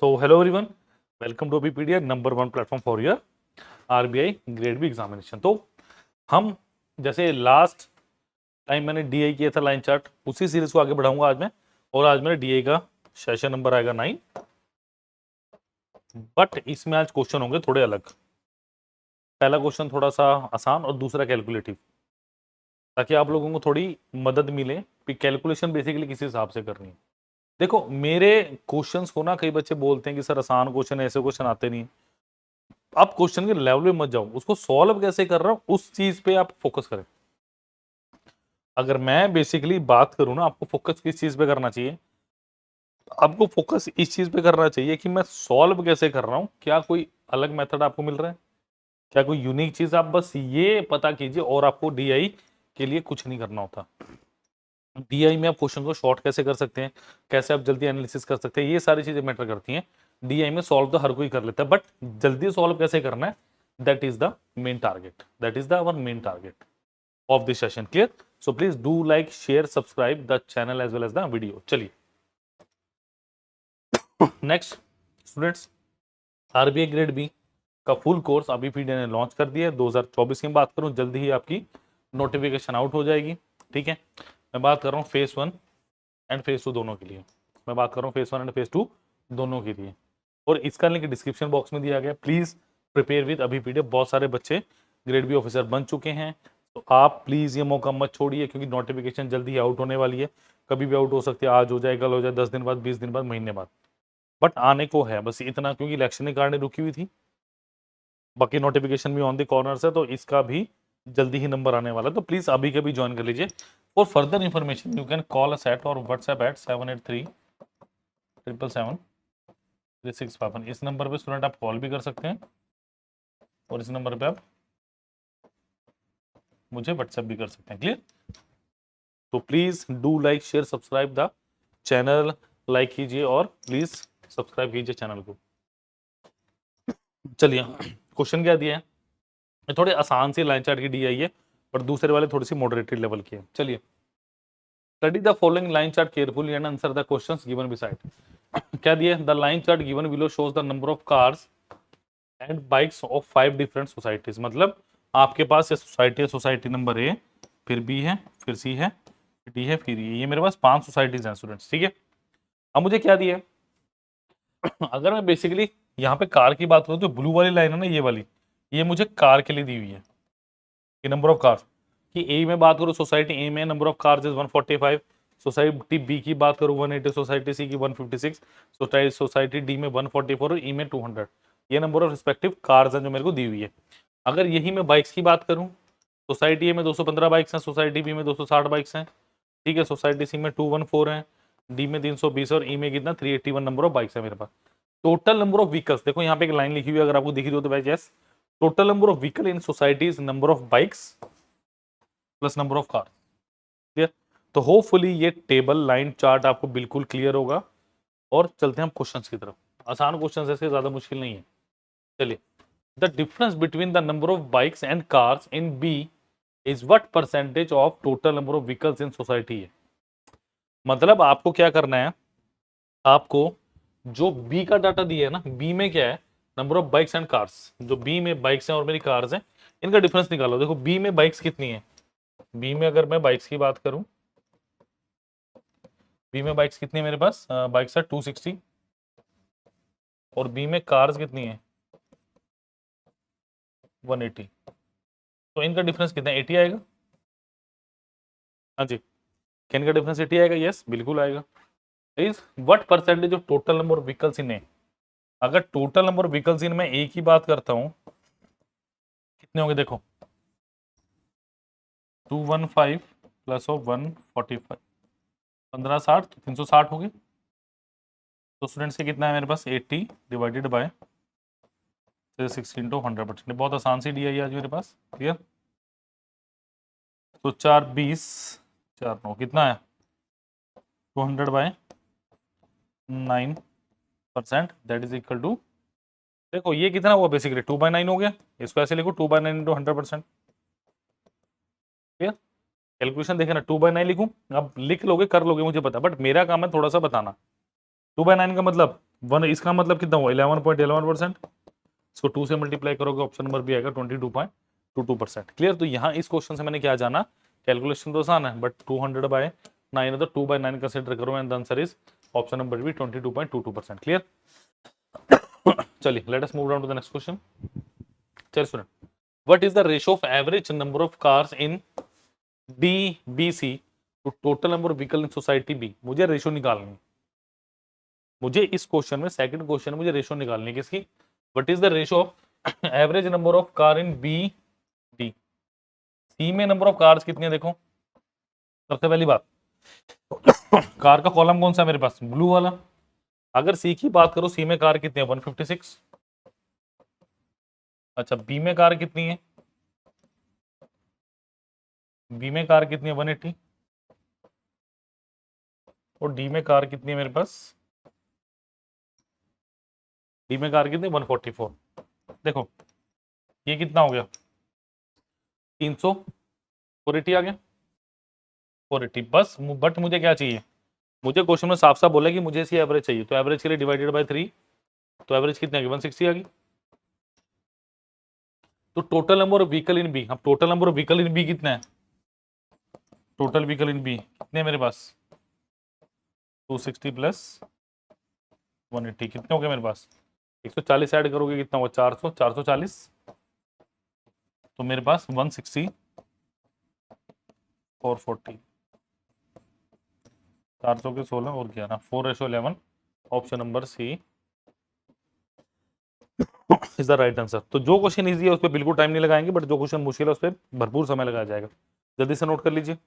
So hello everyone, welcome to BPDR number 1 platform for your RBI grade B examination. तो हम जैसे last time मैंने DI किया था लाइन चार्ट, उसी सीरीज को आगे बढ़ाऊंगा आज मैं। और आज मेरा डीआई का सेशन नंबर आएगा 9, बट इसमें आज क्वेश्चन होंगे थोड़े अलग। पहला क्वेश्चन थोड़ा सा आसान और दूसरा कैलकुलेटिव, ताकि आप लोगों को थोड़ी मदद मिले कि कैलकुलेशन बेसिकली किस हिसाब से करनी है। देखो मेरे क्वेश्चंस को ना कई बच्चे बोलते हैं कि सर आसान क्वेश्चन, ऐसे क्वेश्चन आते नहीं। आप क्वेश्चन के लेवल में मत जाओ, उसको सॉल्व कैसे कर रहा हूं उस चीज पे आप फोकस करें। अगर मैं बेसिकली बात करूं ना, आपको फोकस किस चीज पे करना चाहिए? आपको फोकस इस चीज पे करना चाहिए कि मैं सॉल्व कैसे कर रहा हूं। क्या कोई अलग मेथड आपको मिल रहा है? क्या कोई यूनिक चीज? आप बस ये पता कीजिए और आपको डीआई के लिए कुछ नहीं करना होता। डीआई में आप क्वेश्चन को शॉर्ट कैसे कर सकते हैं, कैसे आप जल्दी एनालिसिस कर सकते हैं, ये सारी चीजें मैटर करती हैं। डीआई में सॉल्व तो हर कोई कर लेता है, बट जल्दी सॉल्व कैसे करना है, that is the main target, that is the our main target of this session. Clear? So please do like, share, subscribe the channel as well as the video. चलिए next students, RBI grade B का full course अभी PD ने launch कर दिया है। 2024 की बात करूं, जल्दी ही आपकी नोटिफिकेशन आउट हो जाएगी। ठीक है, मैं बात कर रहा हूँ फेज 1 एंड फेज 2 दोनों के लिए। मैं बात कर रहा हूँ फेज 1 एंड फेज 2 दोनों के लिए, और इसका लिंक डिस्क्रिप्शन बॉक्स में दिया गया। प्लीज प्रिपेयर विद अभी पीडीएफ। बहुत सारे बच्चे ग्रेड बी ऑफिसर बन चुके हैं, तो आप प्लीज ये मौका मत छोड़िए, क्योंकि नोटिफिकेशन जल्दी ही आउट होने वाली है। कभी भी आउट हो सकती है, आज हो जाए, कल हो जाए, 10 दिन बाद, 20 दिन बाद, महीने बाद, बट आने को है। बस इतना, क्योंकि इलेक्शन के कारण रुकी हुई थी। बाकी नोटिफिकेशन भी ऑन द कॉर्नर है, तो इसका भी जल्दी ही नंबर आने वाला है। तो प्लीज अभी के भी ज्वाइन कर लीजिए। For further information you can call us at और व्हाट्सएप एट 783-777-3651। इस नंबर पे स्टूडेंट आप कॉल भी कर सकते हैं, और इस नंबर पे आप मुझे व्हाट्सएप भी कर सकते हैं। क्लियर? तो please do like, share, subscribe the channel. Like कीजिए और प्लीज सब्सक्राइब कीजिए चैनल को। चलिए क्वेश्चन क्या दिया है? ये थोड़े आसान सी लाइन चार्ट की डी आई है, पर दूसरे वाले थोड़ी सी मॉडरेटेड लेवल की है। चलिए, study the following line chart carefully and answer the questions given beside. क्या दिया है? The line chart given below shows the number of cars and bikes of 5 different societies. मतलब आपके पास ये सोसाइटी है, सोसाइटी नंबर ए, फिर B है, फिर सी है, फिर डी है, फिर ये मेरे पास 5 सोसाइटीज हैं स्टूडेंट्स। ठीक है, अब मुझे क्या दिया है? अगर मैं बेसिकली यहाँ पे कार की बात करूँ, तो ब्लू वाली लाइन है ना, ये वाली, ये मुझे कार के लिए दी हुई है कि नंबर ऑफ कार्स की। ए में बात करूँ, सोसाइटी ए में number of cars is 145, society B की बात करूँ 180, सोसाइटी सी की 156, सोसाइटी डी में 144 और ई में 200। ये नंबर ऑफ रिस्पेक्टिव कार्स हैं जो मेरे को दी हुई है। अगर यही मैं बाइक्स की बात करूँ, सोसाइटी ए में 215 बाइक्स हैं, सोसाइटी बी में 260 बाइक्स हैं। ठीक है, सोसाइटी सी में 214 है, डी में 320 और ई में कितना 381 नंबर ऑफ बाइक्स है मेरे पास। टोटल नंबर ऑफ व्हीकल्स, देखो यहाँ पे एक लाइन लिखी हुई है, अगर आपको दिख रही हो तो भाई yes, total number of vehicle in society is number of bikes plus number of car. Clear? तो होपफुली ये टेबल लाइन चार्ट आपको बिल्कुल क्लियर होगा। और चलते हैं हम क्वेश्चंस की तरफ। आसान क्वेश्चंस ऐसे, ज्यादा मुश्किल नहीं है। चलिए, the difference between the number of bikes and cars in B is what percentage of total number of vehicles in society है। मतलब आपको क्या करना है, आपको जो बी का डाटा दिया है ना, बी में क्या है, number of bikes and cars. जो बी में बाइक्स हैं और मेरी कार्स हैं, इनका डिफरेंस निकालो। देखो बी में बाइक्स कितनी है, बी में अगर मैं बाइक्स की बात करूं, बी में बाइक्स कितनी है मेरे पास? बाइक्स है 260, और बी में कार्स कितनी है 180। तो इनका डिफरेंस कितना है? 80 आएगा। हाँ जी, क्या इनका डिफरेंस 80 आएगा? यस, बिल्कुल आएगा। Is what percentage of total number of vehicles in A. अगर total number of vehicles in मैं ए की बात करता हूं, कितने होंगे देखो, 215 प्लस ऑफ 145, 1560, तो 360 हो गए। तो स्टूडेंट्स से कितना है मेरे पास? 80 डिवाइडेड बाय 16 टू 100%। बहुत आसान सी डी आई आज मेरे पास। क्लियर? तो 4 20 4 9 कितना है? 200 by 9%, that is equal to, देखो ये कितना हुआ बेसिकली 2/9 हो गया। इसको ऐसे लिखो 2/9 इंटू 100%। क्लियर? कैलकुलेशन देखे ना, 2/9 लिखूं, अब लिख लोगे कर लोगे मुझे पता, बट मेरा काम है थोड़ा सा बताना। 2/9 का मतलब वन, इसका मतलब कितना हुआ 11.11%। इसको 2 से मल्टीप्लाई करोगे ऑप्शन नंबर भी आएगा 22.22%। क्लियर। तो यहाँ इस क्वेश्चन से मैंने क्या जाना, कैलकुलेशन तो आसान है बट 200/9 है तो 2/9 कंसिडर करो and the answer is option number B 22.22%। Clear. चलिए let us move down to the next question. चलिए student, what is the ratio of average number of cars in D B C to total number of vehicle in society B. मुझे ratio निकालनी है, मुझे इस question में second question में मुझे ratio निकालनी है किसकी, what is the ratio of average number of car in B D. C में नंबर ऑफ कार्स कितनी है देखो, सबसे पहली बात कार का कॉलम कौन सा है मेरे पास, ब्लू वाला। अगर सी की बात करो, सी में कार कितनी है 156। अच्छा बी में कार कितनी है, बी में कार कितनी है 180, और डी में कार कितनी है मेरे पास, डी में कार कितनी 144। देखो ये कितना हो गया 300, 480 आ गया 480 बस। बट मुझे क्या चाहिए, मुझे क्वेश्चन में साफ साफ बोला कि मुझे इसकी एवरेज चाहिए, तो एवरेज के लिए डिवाइडेड बाय 3, तो एवरेज कितनी आ गई 160 आ गई। तो total number of vehicle in B, अब total number of vehicle in B कितना है, टोटल व्हीकल इन बी कितने मेरे पास 260 प्लस 180 कितने हो गए मेरे पास, 140 ऐड करोगे कितना हुआ 400, 440, तो मेरे पास 160 440, 400 के 16 और 11, 4:11, option number C is the right answer. तो जो क्वेश्चन इजी है उस पर बिल्कुल टाइम नहीं लगाएंगे, बट जो क्वेश्चन मुश्किल है उस पर भरपूर समय लगाया जाएगा। जल्दी से नोट कर लीजिए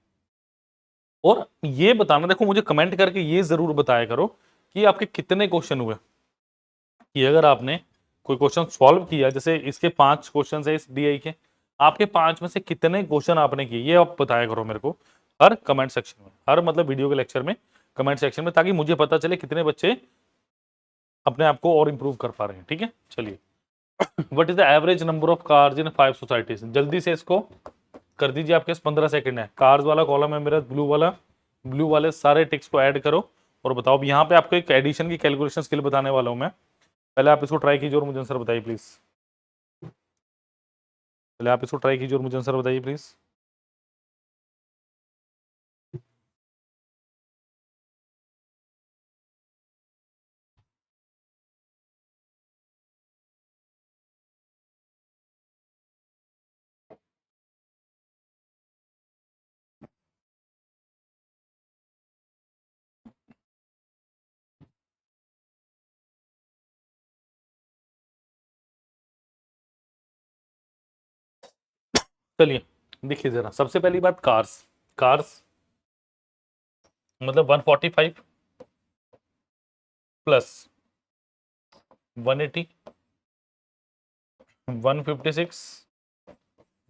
और ये बताना, देखो मुझे कमेंट करके ये जरूर बताया करो कि आपके कितने क्वेश्चन हुए, कि अगर आपने कोई क्वेश्चन सॉल्व किया, जैसे इसके 5 क्वेश्चन है इस डीआई के, आपके 5 में से कितने क्वेश्चन आपने किए, ये आप बताया करो मेरे को हर कमेंट सेक्शन में, हर मतलब वीडियो के लेक्चर में कमेंट सेक्शन में, ताकि मुझे पता चले कितने बच्चे अपने आप को और इंप्रूव कर पा रहे हैं। ठीक है चलिए, what is the average number of cars in 5 societies. जल्दी से इसको कर दीजिए, आपके पास 15 सेकंड है। कार्स वाला कॉलम है मेरा ब्लू वाला, ब्लू वाले सारे टिक्स को ऐड करो और बताओ। अब यहाँ पे आपको एक एडिशन की कैलकुलेशन स्किल बताने वाला हूँ मैं, पहले आप इसको ट्राई कीजिए और मुझे आंसर बताइए प्लीज। पहले आप इसको ट्राई कीजिए और मुझे आंसर बताइए प्लीज। चलिए देखिए जरा, सबसे पहली बात कार्स, कार्स मतलब 145 प्लस 180 156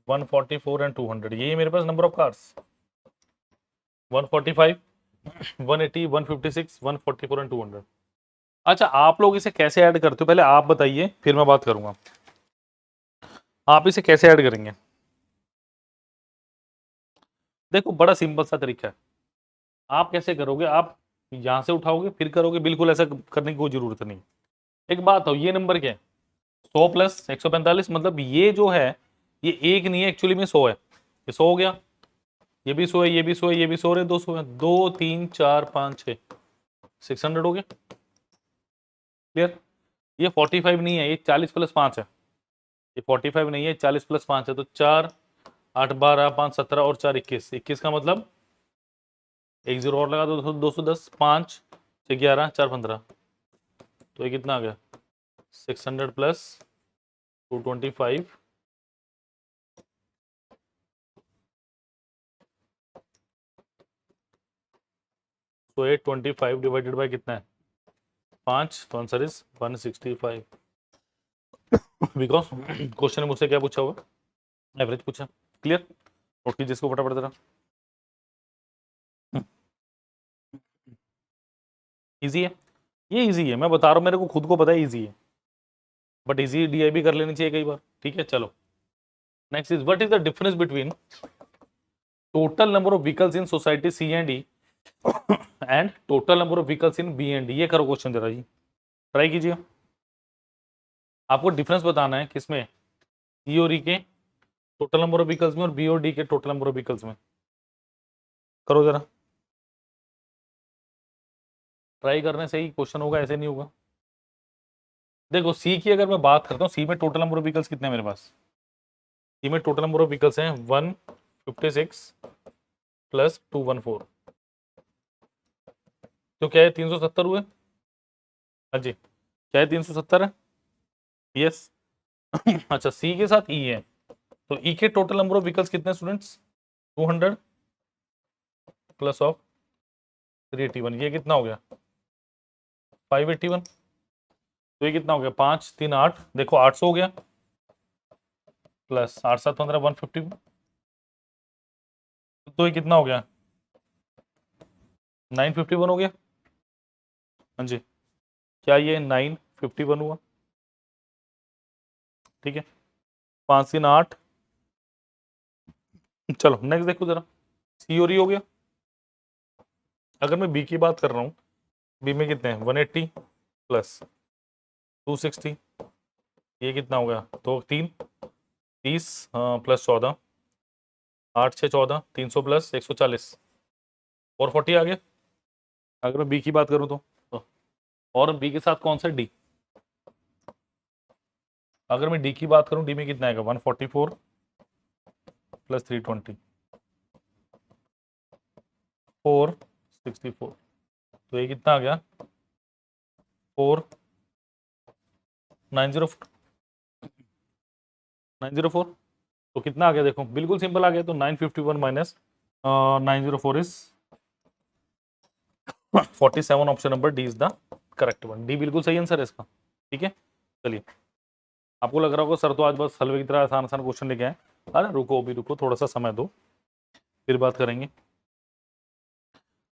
144 एंड 200, यही मेरे पास नंबर ऑफ कार्स 145 180 156 144 एंड 200। अच्छा आप लोग इसे कैसे ऐड करते हो पहले आप बताइए, फिर मैं बात करूंगा। आप इसे कैसे ऐड करेंगे, देखो बड़ा सिंपल सा तरीका है। आप कैसे करोगे, आप यहां से उठाओगे फिर करोगे, बिल्कुल ऐसा करने की कोई जरूरत नहीं। एक बात हो, ये नंबर क्या है 100 प्लस 145, मतलब ये जो है ये एक नहीं है एक्चुअली में 100 है, ये 100 हो गया, ये भी 100 है, ये भी 100 है, ये भी 100 है, 200 है, 2 3 4 5 6 600 हो गया। क्लियर। ये 45 नहीं है, ये 40 प्लस 5 है, ये 45 नहीं है 40 प्लस 5 है, तो 4 8 12 5 17 और 4 21, 21 का मतलब एक जीरो और लगा दो 210, 5 6 11 4 15, तो ये कितना आ गया 600 प्लस 225, तो 825 डिवाइडेड बाय कितना है 5, तो आंसर इज 165। बिकॉज क्वेश्चन ने मुझसे क्या पूछा हुआ, एवरेज पूछा। क्लियर। नोट कीजिए इसको फटाफट जरा। इजी है, ये इजी है, मैं बता रहा हूँ, मेरे को खुद को पता है इजी है, बट इजी डीआई भी कर लेनी चाहिए कई बार। ठीक है चलो, next is what is the difference between total number of vehicles in society C and D and total number of vehicles in B and D. ये करो क्वेश्चन जरा जी। ट्राई कीजिए। आपको डिफरेंस बताना है किसमें, सी और ई के टोटल नंबर ऑफ व्हीकल्स में और बी और डी के टोटल नंबर ऑफ व्हीकल्स में। करो जरा, ट्राई करने से ही क्वेश्चन होगा, ऐसे नहीं होगा। देखो सी की अगर मैं बात करता हूँ, सी में टोटल नंबर ऑफ व्हीकल्स कितने हैं मेरे पास, सी में टोटल नंबर ऑफ व्हीकल्स हैं 156 प्लस 214, तो क्या है 370 हुए। हाँ जी, क्या है 370 है, यस। अच्छा सी के साथ ई है, तो ई के टोटल नंबर ऑफ व्हीकल्स कितने स्टूडेंट्स, 200 प्लस ऑफ 381, ये कितना हो गया 581, तो ये कितना हो गया 5 3 8, देखो 800 हो गया, प्लस 8 7 15 150, तो ये कितना हो गया 951 हो गया। हाँ जी, क्या ये 951 हुआ, ठीक है, 5 3 8। चलो नेक्स्ट देखो जरा, सी और ई हो गया। अगर मैं बी की बात कर रहा हूँ, बी में कितने हैं 180 प्लस 260, ये कितना हो गया 2 3 30 प्लस 14 8 6 14 300 प्लस 140 और 40 आ गया। अगर मैं बी की बात करूँ तो और बी के साथ कौन सा डी, अगर मैं डी की बात करूँ, डी में कितना आएगा 144 प्लस 320 464, तो ये कितना आ गया 4904, तो कितना आ गया देखो, बिल्कुल सिंपल आ गया, तो 951 minus 904 is 47, option number D is the correct one, D बिल्कुल सही आंसर है इसका, ठीक है। चलिए, आपको लग रहा होगा सर तो आज बस हलवे की तरह आसान आसान क्वेश्चन लेके आए, अरे रुको अभी रुको, थोड़ा सा समय दो, फिर बात करेंगे।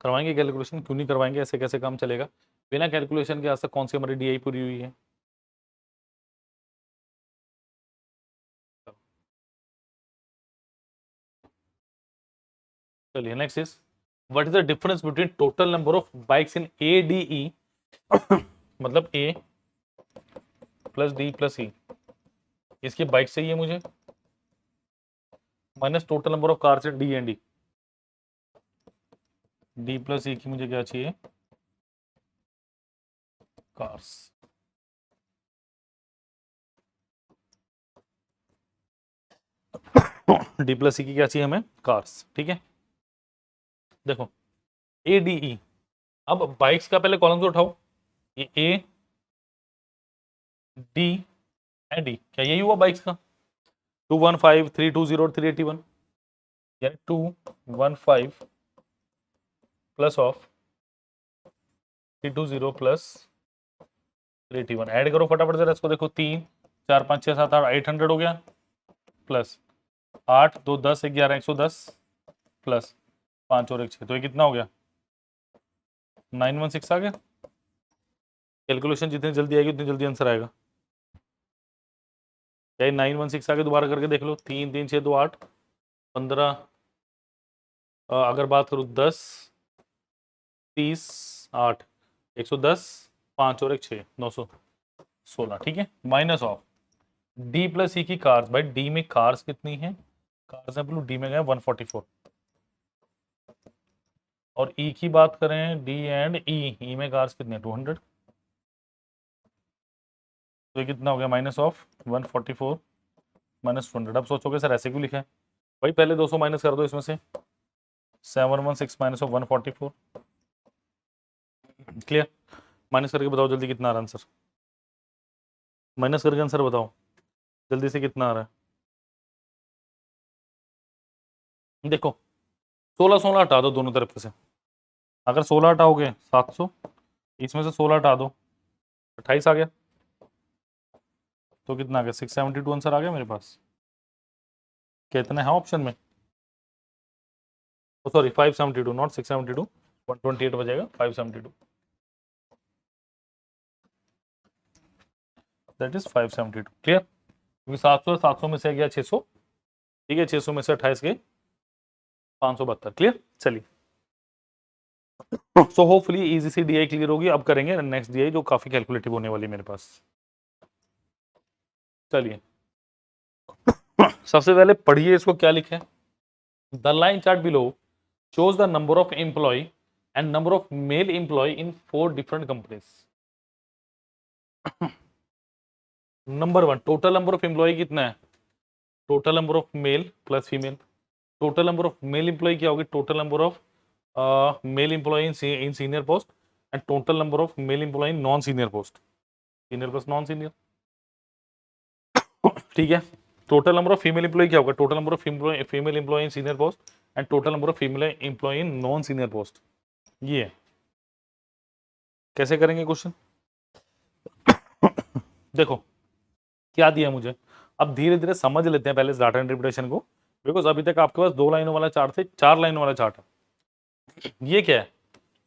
करवाएंगे कैलकुलेशन, क्यों नहीं करवाएंगे, ऐसे कैसे काम चलेगा, बिना कैलकुलेशन के आज तक कौन सी हमारी डीआई पूरी हुई है। चलिए next is, what is the difference between total number of bikes in A D E, मतलब A plus D plus E, इसकी बाइक चाहिए मुझे, minus total number of cars in D and D, D plus E की मुझे क्या चाहिए, cars. D plus सी की क्या चाहिए हमें, कार्स, ठीक है। देखो ए डी ई, अब बाइक्स का पहले कॉलम से उठाओ, ये ए डी एंड डी, क्या यही हुआ बाइक्स का, 215 320 और 381, यानी 215 प्लस ऑफ 320 प्लस 381, ऐड करो फटाफट जरा इसको, देखो 3 4 5 6 7 8 800 हो गया, प्लस 8 2 10 11 110 प्लस 5 और 1 6, तो ये कितना हो गया 916 आ गया। कैलकुलेशन जितनी जल्दी आएगी उतनी जल्दी आंसर आएगा, चाहे 916 आगे दोबारा करके देख लो, 3 3 6 2 8 15, अगर बात करूँ 10 30 8 110 5 और 1 6 916, ठीक है, minus of D plus E की कार्स, भाई डी में कार्स कितनी है, कार्स है ब्लू, डी में गए 144, और ई की बात करें डी एंड ई में कार्स कितने 200, तो ये कितना हो गया माइनस ऑफ 144 माइनस 200। अब सोचोगे सर ऐसे क्यों लिखा है, भाई पहले 200 माइनस कर दो इसमें से, 716 माइनस ऑफ 144, क्लियर। माइनस करके बताओ जल्दी कितना आ रहा है आंसर, माइनस करके आंसर बताओ जल्दी से कितना आ रहा है। देखो 16 16 हटा दो दोनों तरफ से, अगर 16 हटाओगे 700, इसमें से 16 हटा दो 28 आ गया, तो कितना आ गया 672 आंसर आ गया मेरे पास, कितने हैं ऑप्शन में, सॉरी 572 नॉट 672, 128 बजेगा 572, दैट इज 572, क्लियर, क्योंकि 700 में से गया 600, ठीक है, 600 में से 28 गए 572, क्लियर। चलिए सो होपफुली इजी सी डीआई क्लियर होगी। अब करेंगे नेक्स्ट डीआई जो काफी कैलकुलेटिव होने वाली है मेरे पास। चलिए सबसे पहले पढ़िए इसको क्या लिखे है। The line chart below shows the number of employee and number of male employee in 4 different companies. Number 1 total number of employee कितना है? Total number of male plus female. Total number of male employee क्या होगी? Total number of male employee in senior post and total number of male employee in non senior post. Senior plus non senior, ठीक है। Total number of female employee क्या होगा? Total number of female employee in senior post and total number of female employee in non senior post. ये है। कैसे करेंगे question? देखो क्या दिया मुझे, अब धीरे धीरे समझ लेते हैं पहले इस डाटा इंटरप्रिटेशन को, बिकॉज अभी तक आपके पास 2 लाइनों वाला चार्ट थे, 4 लाइनों वाला चार्ट है। ये क्या है?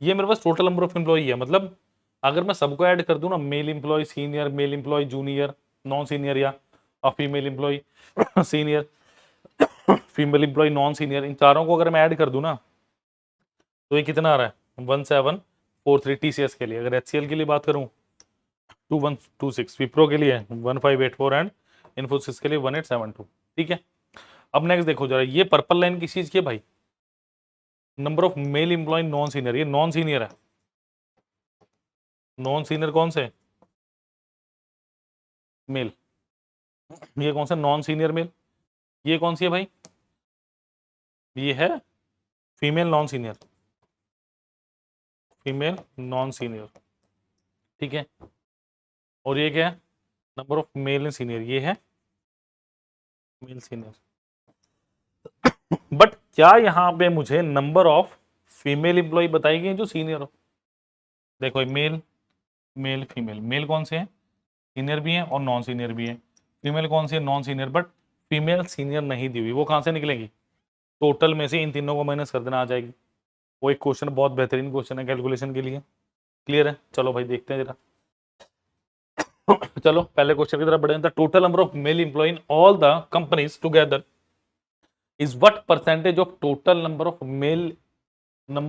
ये मेरे पास टोटल नंबर ऑफ एम्प्लॉई है। मतलब अगर मैं सबको ऐड कर दूं ना, male employee senior, male employee junior, non senior या female employee senior, female employee non senior, इन चारों को अगर मैं ऐड कर दूं ना तो ये कितना आ रहा है? 1743 टीसीएस के लिए। अगर एचसीएल के लिए बात करूं 2126, विप्रो के लिए 1584 एंड इन्फोसिस के लिए 1872। ठीक है। अब नेक्स्ट देखो जरा, ये पर्पल लाइन किस चीज की है भाई? Number of male employee non senior. ये नॉन सीनियर है। नॉन सीनियर कौन से? मेल। ये कौन सा? Non senior male. ये कौन सी है भाई? ये है female non senior. Female non senior, ठीक है। और ये क्या है? Number of male and senior. ये है मेल सीनियर। बट क्या यहां पे मुझे नंबर ऑफ फीमेल एम्प्लॉय बताई गई जो सीनियर हो? देखो मेल, मेल फीमेल। मेल कौन से हैं? सीनियर भी हैं और नॉन सीनियर भी हैं। फीमेल कौन सी है? Non senior. But female senior नहीं दी हुई, वो कहां से निकलेंगी? टोटल में से इन तीनों को माइनस कर देना आ जाएगी। वो एक क्वेश्चन बहुत बेहतरीन क्वेश्चन है कैलकुलेशन के लिए। क्लियर है? चलो भाई देखते हैं जरा। चलो पहले क्वेश्चन की तरफ बढ़े। The total number of male employee in all the companies together is what percentage of total number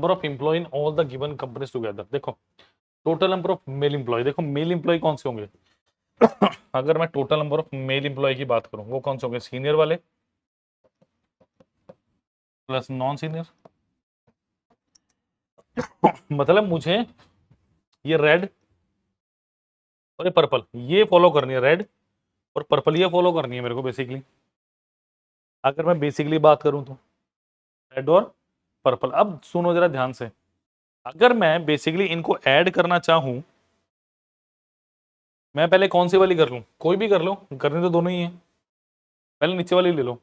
of employee in all the given companies together. देखो total number of male employee, देखो male employee कौन से होंगे? अगर मैं total number of male employee की बात करूं, वो कौन से होंगे? सीनियर वाले प्लस नॉन सीनियर। मतलब मुझे ये रेड और ये पर्पल ये फॉलो करनी है, रेड और पर्पल ये फॉलो करनी है मेरे को बेसिकली। अगर मैं बेसिकली बात करूं तो रेड और पर्पल। अब सुनो जरा ध्यान से, अगर मैं बेसिकली इनको ऐड करना चाहूं, मैं पहले कौन सी वाली कर लूं? कोई भी कर लो, करनी तो दोनों ही है। पहले नीचे वाली ले लो।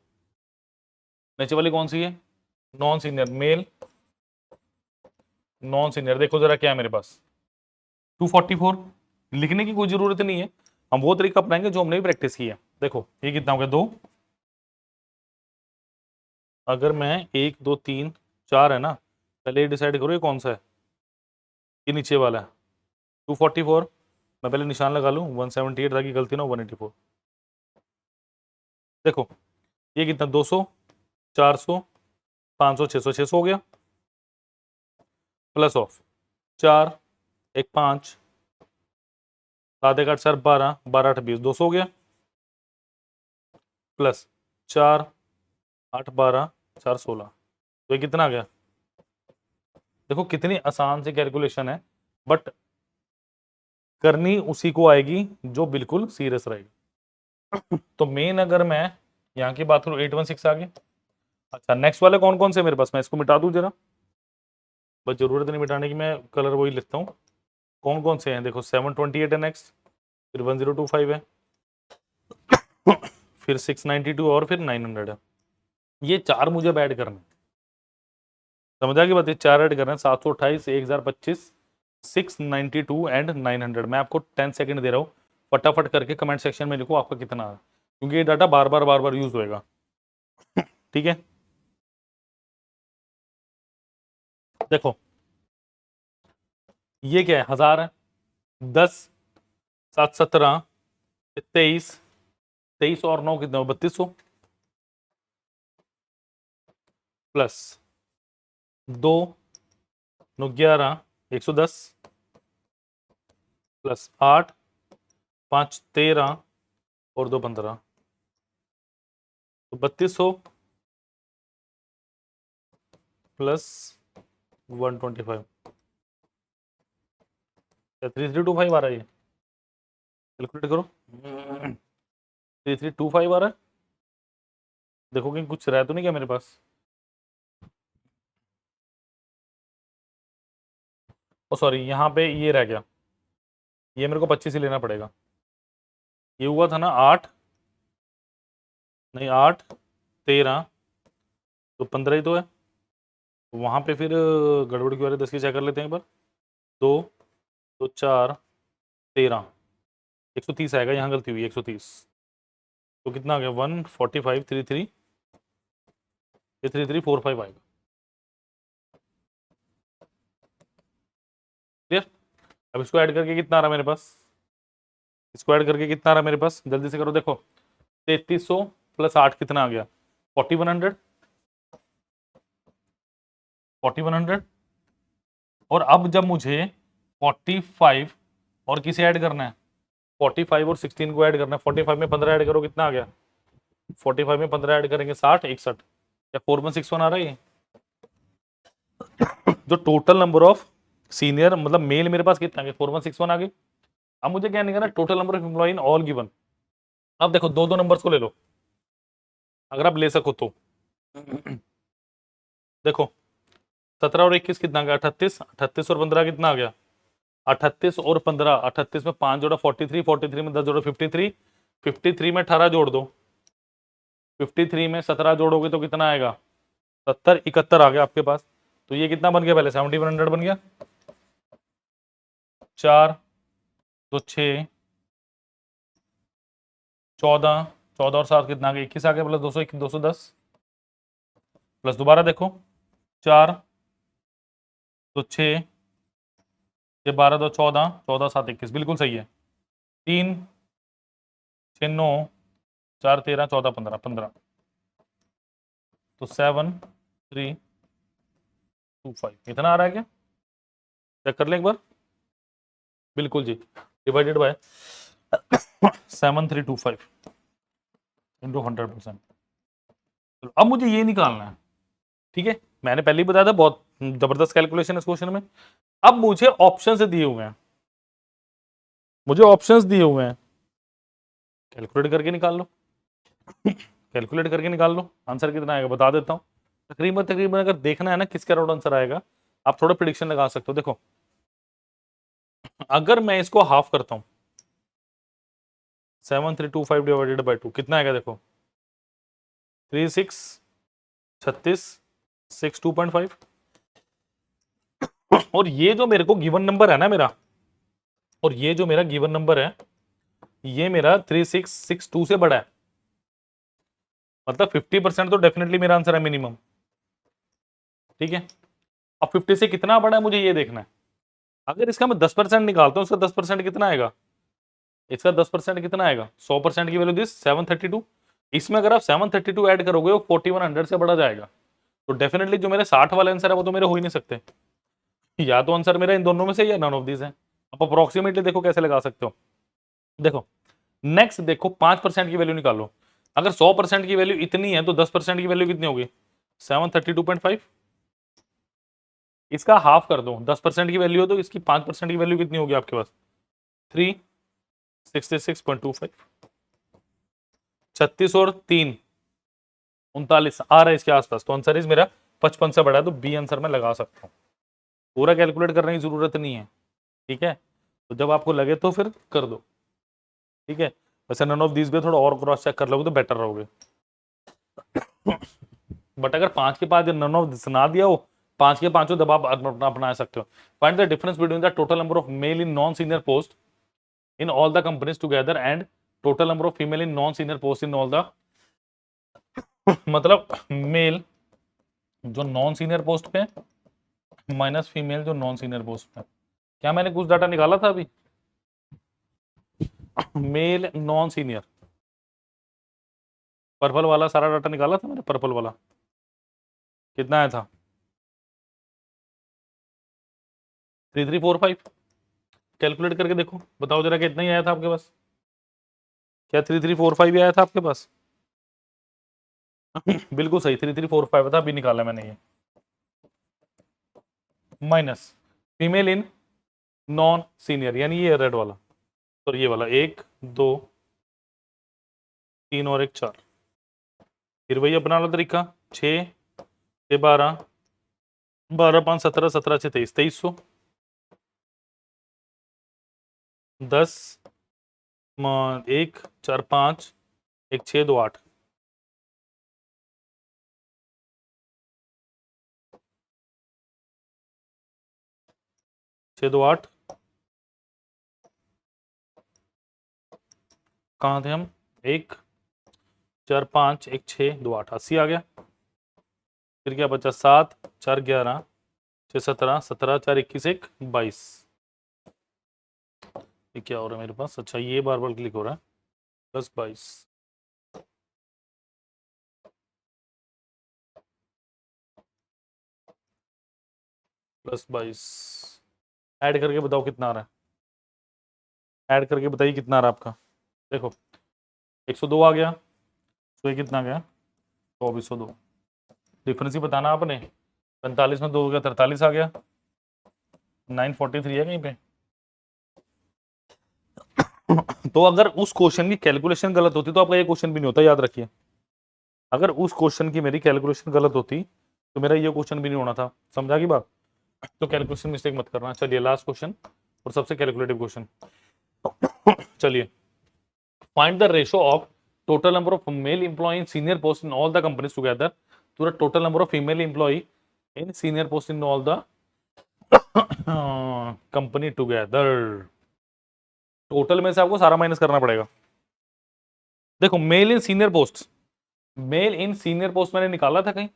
नीचे वाली कौन सी है? Non senior male non senior. देखो जरा क्या है मेरे पास, 244। लिखने की कोई जरूरत नहीं है, हम वो तरीका अपनाएंगे जो हमने भी प्रैक्टिस की है। देखो ये कितना हो गया? 2। अगर मैं 1 2 3 4 है ना, पहले ये डिसाइड करो ये कौन सा है। ये नीचे वाला है 244। मैं पहले निशान लगा लूं 178 ताकि गलती ना हो 184। देखो ये कितना? 200 400 500 600 600 हो गया। प्लस ऑफ 4 1 5 7 1 8 4 12 12 8 20 200 हो गया। प्लस 4 8 12 4 16, तो ये कितना आ गया? देखो कितनी आसान सी कैलकुलेशन है, बट करनी उसी को आएगी जो बिल्कुल सीरियस रहेगी। तो मेन अगर मैं यहाँ की बात करूँ 816 आ गया। अच्छा नेक्स्ट वाले कौन कौन से मेरे पास? मैं इसको मिटा दूं जरा, बस जरूरत नहीं मिटाने की, मैं कलर वही लिखता हूँ। कौन कौन से हैं? देखो 728 है नेक्स्ट, फिर 1025 है, फिर 692 और फिर 900 है। ये 4 मुझे अब ऐड करना है। समझ आ गई बात? ये 4 ऐड करना है, 728 1025 692 एंड 900। मैं आपको 10 सेकंड दे रहा हूँ, फटाफट करके कमेंट सेक्शन में लिखो आपका कितना आ रहा है, क्योंकि ये डाटा बार बार यूज होएगा। ठीक है। देखो ये क्या है? 1000 है, 10 7 17 23 23 और 9 कितना? 3200 प्लस 2 9 11 110 प्लस 8 5 13 और 2 15 तो 3200 प्लस 125 क्या 3325 आ रहा है ये? कैलकुलेट करो 3325 आ रहा है। देखो कि कुछ रह तो नहीं क्या मेरे पास? ओ सॉरी, यहाँ पे ये रह गया, ये मेरे को 25 ही लेना पड़ेगा। ये हुआ था ना 8 नहीं 8 13 तो 15 ही तो है। वहाँ पे फिर गड़बड़ की वाले 10 की चेक कर लेते हैं एक बार। 2 तो 4 13 130 आएगा, यहाँ गलती हुई 130। तो कितना आ गया 145 33 ये 3345 आएगा। क्लियर? अब इसको ऐड करके कितना आ रहा मेरे पास? इसको ऐड करके कितना आ रहा मेरे पास? जल्दी से करो देखो। 3300 प्लस 8 कितना आ गया? 4100 4100। और अब जब मुझे 45 और किसे ऐड करना है? 45 और 16 को ऐड करना है। 45 में 15 ऐड करो, कितना आ गया? 45 में 15 ऐड करेंगे 60 61 या 4161 आ रहा है ये। जो टोटल नंबर ऑफ सीनियर मतलब मेल मेरे पास कितना आ गया? 4161 आ गई। अब मुझे क्या निकालना है? Total number of employee in all given. अब देखो दो दो नंबर्स को ले लो अगर आप ले सको तो। देखो 17 और 21 कितना आ गया? 38 38 और 15 कितना आ गया? 38 और 15 38 में 5 जोड़ा 43 43 में 10 जोड़ा 53 53 में 18 जोड़ दो 53 में 17 जोड़ोगे तो कितना आएगा? 70 71 आ गया आपके पास। तो ये कितना बन गया? पहले 7100 बन गया। 4 तो 6 14 14 और 7 कितना आ गया? 21 आ गया प्लस 200 210 प्लस दोबारा देखो 4 तो 6 ये 12 तो 14 14 7 21 बिल्कुल सही है। 3 6 9 4 13 14 15 15 तो 7 3 2 5 इतना आ रहा है क्या? चेक कर ले एक बार। बिल्कुल जी, डिवाइडेड बाय 7325 इंटू 100%। अब मुझे ये निकालना है, ठीक है? मैंने पहले ही बताया था बहुत जबरदस्त कैलकुलेशन है इस क्वेश्चन में। अब मुझे ऑप्शन से दिए हुए हैं, मुझे ऑप्शंस दिए हुए हैं, कैलकुलेट करके निकाल लो। कैलकुलेट करके निकाल लो आंसर कितना आएगा बता देता हूँ। तकरीबन तकरीबन अगर देखना है ना किसका राउंड आंसर आएगा, आप थोड़ा प्रिडिक्शन लगा सकते हो। देखो अगर मैं इसको हाफ करता हूं 7325 डिवाइडेड बाय 2 कितना आएगा? देखो 36 36 6 2.5 और ये जो मेरे को गिवन नंबर है ना मेरा, और ये जो मेरा गिवन नंबर है ये मेरा 3662 से बड़ा है, मतलब 50% तो डेफिनेटली मेरा आंसर है मिनिमम, ठीक है? अब 50 से कितना बड़ा है मुझे ये देखना है। अगर इसका मैं 10% निकालता हूं, इसका 10% कितना आएगा? इसका 10% कितना आएगा? 100% की वैल्यू दिस 732। इसमें अगर आप 732 ऐड करोगे वो 4100 से बढ़ा जाएगा। तो डेफिनेटली जो मेरे 60 वाले आंसर है वो तो मेरे हो ही नहीं सकते। या तो आंसर मेरा इन दोनों में से या नन ऑफ दिस है। आप अप्रोक्सीमेटली देखो कैसे लगा सकते हो। देखो नेक्स्ट देखो 5% की वैल्यू निकालो। अगर 100% की वैल्यू इतनी है तो 10% की वैल्यू कितनी होगी? 732.5। इसका हाफ कर दो, 10% की वैल्यू हो तो इसकी 5% की वैल्यू कितनी होगी आपके पास? 366.25। 36 और 3 39 आ रहा है इसके आसपास, तो आंसर इज मेरा 55 से बड़ा है, तो बी आंसर में लगा सकता हूँ। पूरा कैलकुलेट करने की जरूरत नहीं है, ठीक है? तो जब आपको लगे तो फिर कर दो, ठीक है? वैसे नन ऑफ दीज भी थोड़ा और क्रॉस चेक कर लोगे तो बेटर रहोगे। बट अगर 5 के 5 नन ऑफ दिस ना दिया हो, 5 के 5 दबाव अपना सकते हो। Find the difference between the total number of mail in non senior post in all the companies together and total number of female in non senior post in all the मतलब mail जो non senior post पे minus female जो non senior post पे। क्या मैंने कुछ data निकाला था अभी? मेल नॉन सीनियर पर्पल वाला सारा डाटा निकाला था मैंने, पर्पल वाला कितना आया था? 3345 कैलकुलेट करके देखो, बताओ जरा कितना ही आया था आपके पास। क्या 3345 ही आया था आपके पास? बिल्कुल सही, 3345 था, अभी निकाला मैंने ये। माइनस फीमेल इन नॉन सीनियर, यानी ये रेड वाला, तो ये वाला 1 2 3 और 1 4। फिर वही अपना वाला तरीका, 6 6 12 12 5 17 17 6 23 2300 10 1 4 5 1 6 2 8। छः दो आठ, कहाँ थे हम? 1 4 5 1 6 2 8, 80 आ गया। फिर क्या बचा? 7 4 11 6 17 17 4 21 1 22। ये क्या हो रहा है मेरे पास? अच्छा, ये बार बार क्लिक हो रहा है। प्लस 22 प्लस 22, ऐड करके बताओ कितना आ रहा है। ऐड करके बताइए कितना आ रहा है आपका। देखो 102 आ गया, तो ये कितना गया? 2402। डिफरेंस ही बताना आपने। 45 में 2 हो गया, 43 आ गया। 943 है कहीं पे। तो अगर उस क्वेश्चन की कैलकुलेशन गलत होती तो आपका ये क्वेश्चन भी नहीं होता, याद रखिए। अगर उस क्वेश्चन की मेरी कैलकुलेशन गलत होती तो मेरा ये क्वेश्चन भी नहीं होना था, समझा की बात? तो कैलकुलेशन मिस्टेक मत करना। चलिए लास्ट क्वेश्चन और सबसे कैलकुलेटिव क्वेश्चन। चलिए, find the ratio of total number of male employee in senior post in all the companies together to the total number of female employee in senior post in all the company together। Total में से आपको सारा minus करना पड़ेगा। देखो male in senior post, male in senior post मैंने निकाला था कहीं?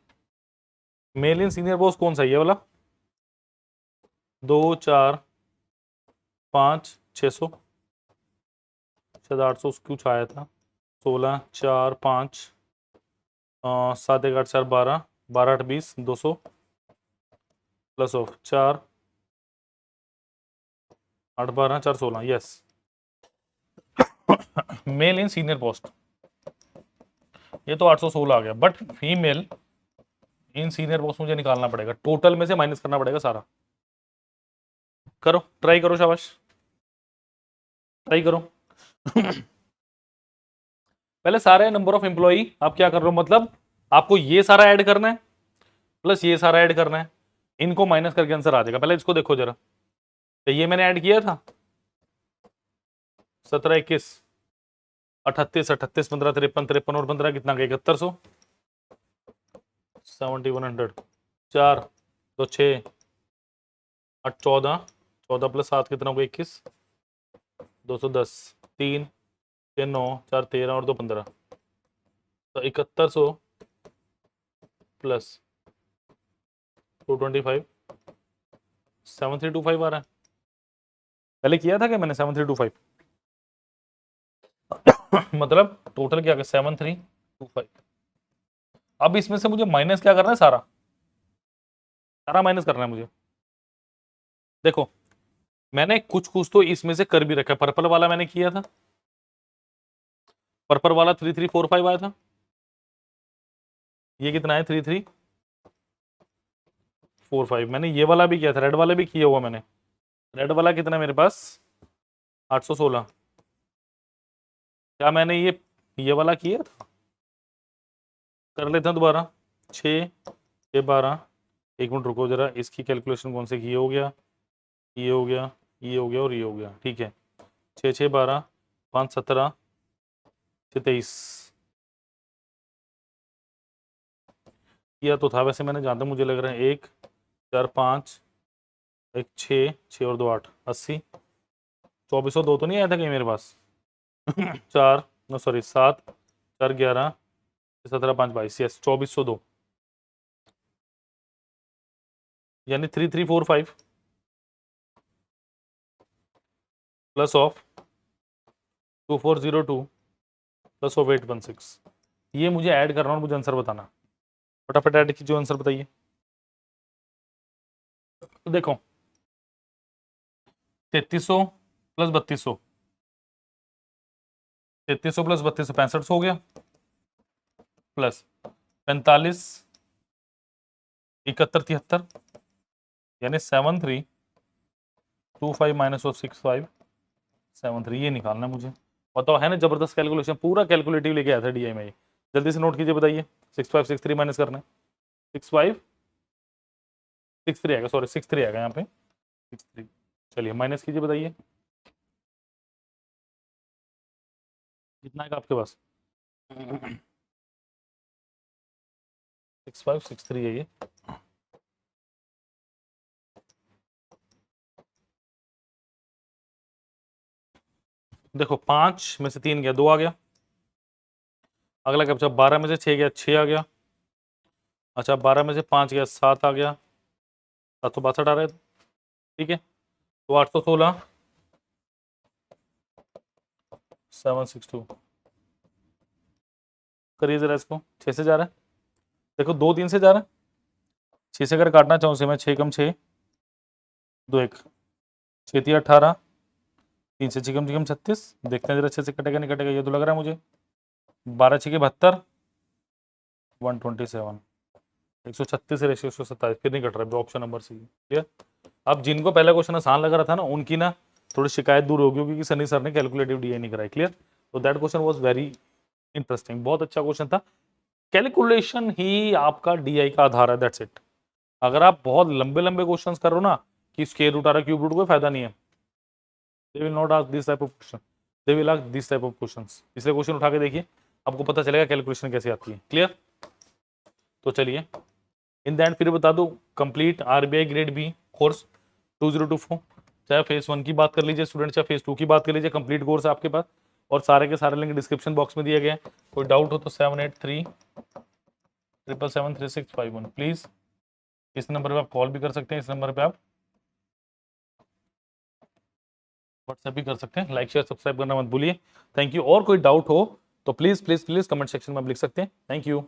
मेल इन सीनियर पोस्ट कौन सा, ये वाला? 2 4 5 600 शायद 800 कुछ आया था। 16 4 5 7 1 8 4 12 12 8 20 200 plus of 4 8 12 4 16। Yes, male in senior post ये तो 816 आ गया, but female in senior post मुझे निकालना पड़ेगा, टोटल में से माइनस करना पड़ेगा सारा। करो, ट्राई करो, शाबाश, ट्राई करो। पहले सारे नंबर ऑफ एम्प्लॉई आप क्या कर रहे हो, मतलब आपको ये सारा ऐड करना है प्लस ये सारा ऐड करना है, इनको माइनस करके आंसर आ जाएगा। पहले इसको देखो जरा, तो ये मैंने ऐड किया था 17 21 38 38 15 53 53 और 15 कितना गया? 7100 7100। 4 2 6 8 14 14 प्लस 7 कितना होगा? 21 210 3 6 9 4 13 और 2 15, तो 7100 प्लस 225 7325 आ रहा है। पहले किया था क्या मैंने 7325? मतलब टोटल क्या 7325। अब इसमें से मुझे माइनस क्या करना है? सारा सारा माइनस करना है मुझे। देखो मैंने कुछ कुछ तो इसमें से कर भी रखा है। पर्पल वाला मैंने किया था, पर्पल वाला 3345 आया था। ये कितना है? 3345। मैंने ये वाला भी किया था, रेड वाला भी किया हुआ मैंने। रेड वाला कितना मेरे पास? 816। क्या मैंने ये वाला किया था? कर लेते हैं दोबारा। 6 6 12, एक मिनट रुको जरा, इसकी कैलकुलेशन कौन से की? ये हो गया, ये हो गया, ये हो गया और ये हो गया, ठीक है। 6 6 12 5 17 6 23 किया तो था वैसे मैंने, जहाँ तक मुझे लग रहा है। 1 4 5 1 6 6 और 2 8 80। 2402 तो नहीं आया था कहीं मेरे पास? 4 नो सॉरी 7 4 11 17 5 22। यस, 2402 यानी 3345 प्लस ऑफ 2402 प्लस ऑफ 816। ये मुझे ऐड करना और मुझे आंसर बताना। फटाफट ऐड कीजिए, आंसर बताइए। तो देखो 3300 प्लस 3200, 3300 प्लस 3200 6500 हो गया, प्लस 45 71 73, यानी 7325 माइनस 6573, ये निकालना है मुझे। बताओ, है ना जबरदस्त कैलकुलेशन, पूरा कैलकुलेटिव लेके आया था डीआई में। जल्दी से नोट कीजिए, बताइए। 6563 माइनस करना है, 6563 आएगा, सॉरी 63 आएगा यहाँ पे, 63। चलिए माइनस कीजिए, बताइए कितना आएगा आपके पास। 6563 है ये। देखो 5 में से 3 गया, 2 आ गया। अगला क्या बचा, 12 में से 6 गया, 6 आ गया। अच्छा 12 में से 5 गया, 7 आ गया, 762 आ रहा है, ठीक है। तो 816 762 करिए जरा इसको, 6 से जा रहा है, देखो 2 3 से जा रहा है, 6 से अगर काटना चाहूँ से मैं, 6 कम 6 2 1, 6 3 18, 3 से 6 कम 36, देखते हैं जरा 6 से कटेगा नहीं कटेगा, ये तो लग रहा है मुझे। 12 6 72, 127, 136 रेशियो 127, फिर नहीं कट रहा है, ऑप्शन नंबर सी। क्लियर। अब जिनको पहला क्वेश्चन आसान लग रहा था ना, उनकी ना थोड़ी शिकायत दूर होगी, क्योंकि सनी सर ने कैलकुलेटिव डीआई नहीं कराई। क्लियर। तो that question was very interesting, बहुत अच्छा क्वेश्चन था। कैलकुलेशन ही आपका डीआई का आधार है, दैट्स इट। अगर आप बहुत लंबे लंबे क्वेश्चंस करो ना, कि स्क्वायर रूट आ रहा है, क्यूब रूट, कोई फायदा नहीं है। They will not ask this type of question, they will ask this type of questions. इसलिए क्वेश्चन उठा के देखिए, आपको पता चलेगा कैलकुलेशन कैसे आती है। क्लियर। तो चलिए, इन दैट फिर बता दो, complete RBI grade B course 2024, चाहे फेज 1 की बात कर लीजिए स्टूडेंट, चाहे फेज 2 की बात कर लीजिए, कंप्लीट कोर्स है आपके पास, और सारे के सारे लिंक डिस्क्रिप्शन बॉक्स में दिए गए हैं। कोई डाउट हो तो 7837773651 प्लीज, इस नंबर पे आप कॉल भी कर सकते हैं, इस नंबर पे आप व्हाट्सएप भी कर सकते हैं। लाइक शेयर सब्सक्राइब करना मत भूलिए। Thank you. और कोई डाउट हो तो please please please comment section में आप लिख सकते हैं। Thank you.